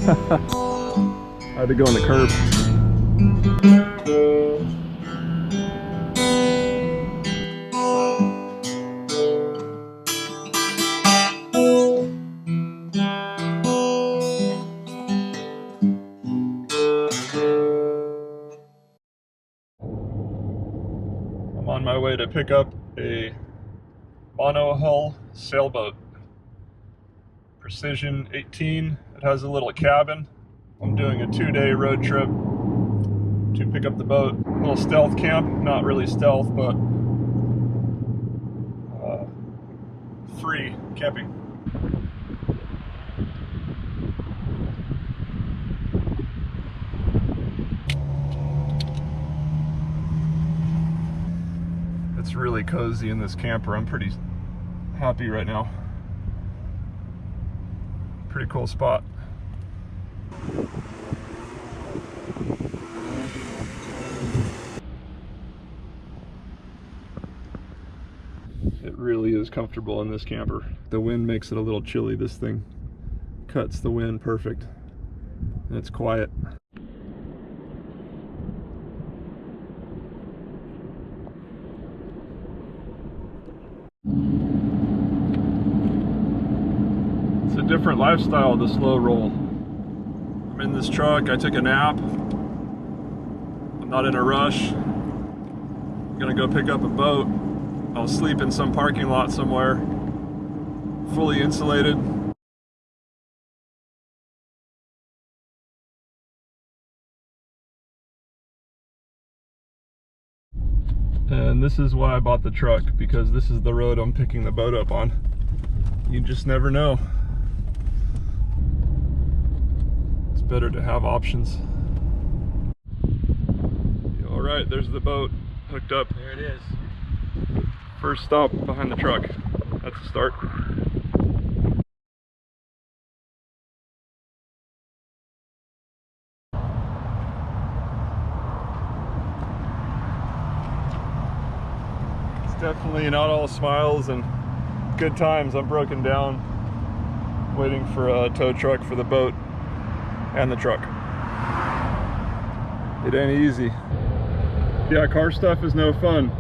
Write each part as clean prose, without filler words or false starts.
I had to go on the curb. I'm on my way to pick up a monohull sailboat. Precision 18. It has a little cabin. I'm doing a 2-day road trip to pick up the boat. A little stealth camp, not really stealth, but free camping. It's really cozy in this camper. I'm pretty happy right now. Pretty cool spot. It really is comfortable in this camper. The wind makes it a little chilly. This thing cuts the wind perfect, and it's quiet. It's a different lifestyle, the slow roll. I'm in this truck, I took a nap. I'm not in a rush. I'm gonna go pick up a boat. I'll sleep in some parking lot somewhere, fully insulated. And this is why I bought the truck, because this is the road I'm picking the boat up on. You just never know. It's better to have options. All right, there's the boat hooked up. There it is. First stop behind the truck. That's a start. It's definitely not all smiles and good times. I'm broken down waiting for a tow truck for the boat and the truck. It ain't easy. Yeah, car stuff is no fun.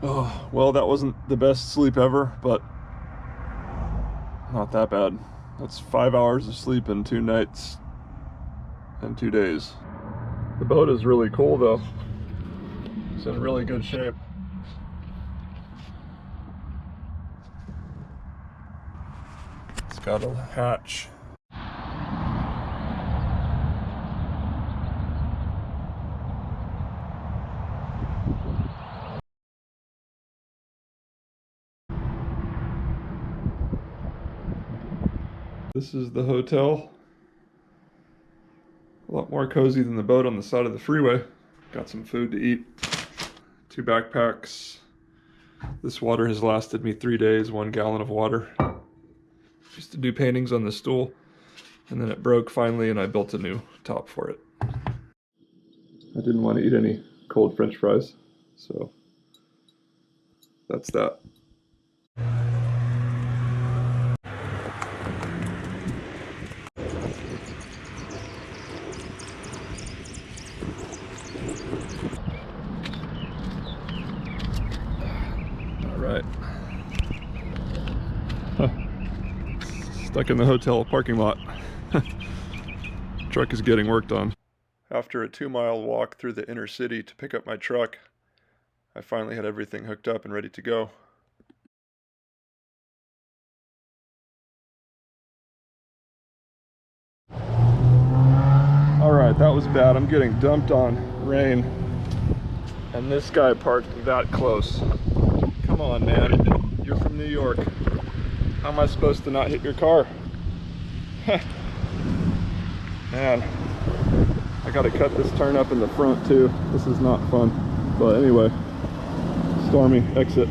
Oh, well, that wasn't the best sleep ever, but not that bad. That's 5 hours of sleep in 2 nights and 2 days. The boat is really cool though. It's in really good shape. It's got a hatch. This is the hotel. A lot more cozy than the boat on the side of the freeway. Got some food to eat. 2 backpacks. This water has lasted me 3 days, 1 gallon of water. Used to do paintings on the stool, and then it broke finally, and I built a new top for it. I didn't want to eat any cold French fries, so that's that. Right. Huh. Stuck in the hotel parking lot. Truck is getting worked on. After a 2-mile walk through the inner city to pick up my truck, I finally had everything hooked up and ready to go. Alright, that was bad. I'm getting dumped on rain. And this guy parked that close. Come on, man. You're from New York. How am I supposed to not hit your car? Man, I gotta cut this turn up in the front too. This is not fun. But anyway, stormy exit.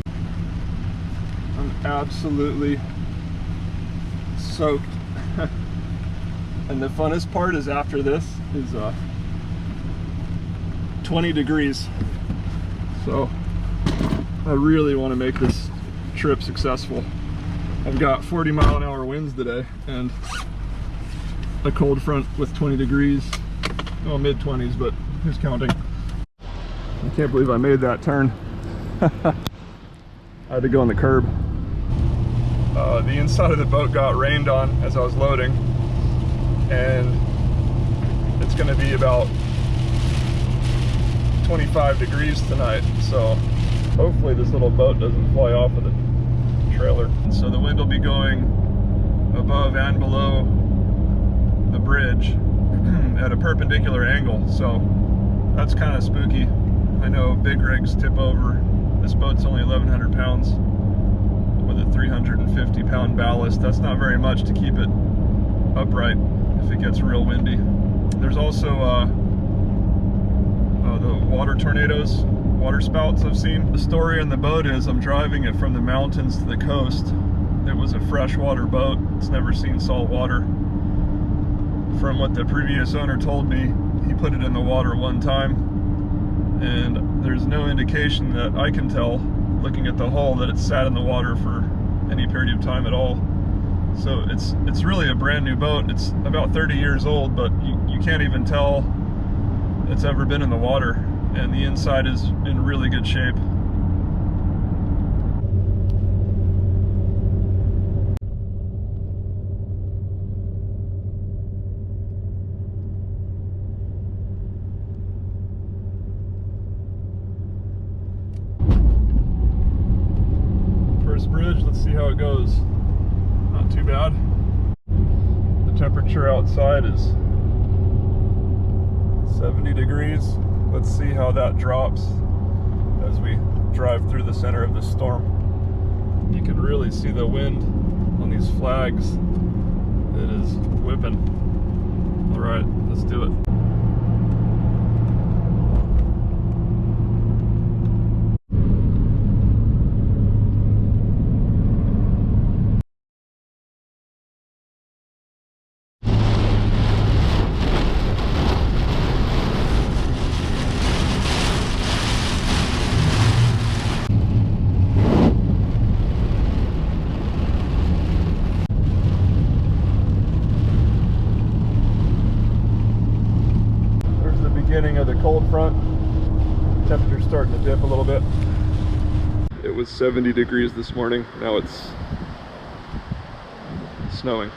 I'm absolutely soaked. And the funnest part is after this is 20 degrees. So I really want to make this trip successful. I've got 40-mile-an-hour winds today and a cold front with 20 degrees. Well, mid-20s, but who's counting? I can't believe I made that turn. I had to go on the curb. The inside of the boat got rained on as I was loading, and it's going to be about 25 degrees tonight, so hopefully this little boat doesn't fly off of the trailer. So the wind will be going above and below the bridge at a perpendicular angle, so that's kind of spooky. I know big rigs tip over. This boat's only 1,100 pounds with a 350-pound ballast. That's not very much to keep it upright if it gets real windy. There's also the water tornadoes, water spouts I've seen. The story on the boat is I'm driving it from the mountains to the coast. It was a freshwater boat. It's never seen salt water. From what the previous owner told me, he put it in the water one time, and there's no indication that I can tell, looking at the hull, that it's sat in the water for any period of time at all. So it's really a brand new boat. It's about 30 years old, but you can't even tell it's ever been in the water, and the inside is in really good shape. First bridge, let's see how it goes. Not too bad. The temperature outside is 70 degrees. Let's see how that drops as we drive through the center of the storm. You can really see the wind on these flags. It is whipping. All right, let's do it. Beginning of the cold front. Temperature's starting to dip a little bit. It was 70 degrees this morning. Now it's snowing.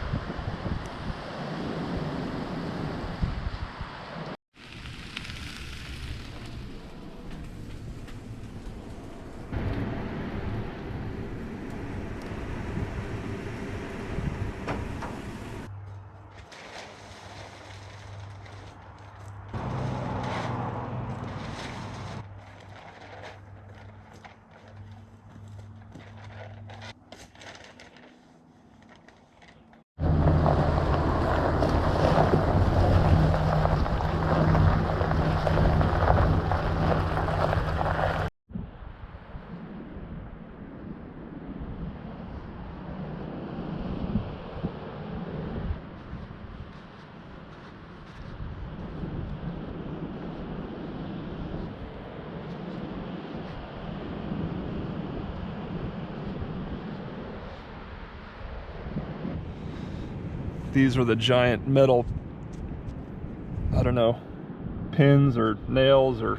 These are the giant metal, I don't know, pins or nails or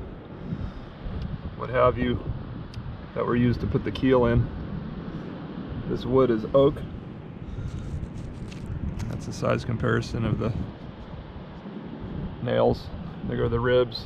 what have you that were used to put the keel in. This wood is oak. That's the size comparison of the nails. There go the ribs.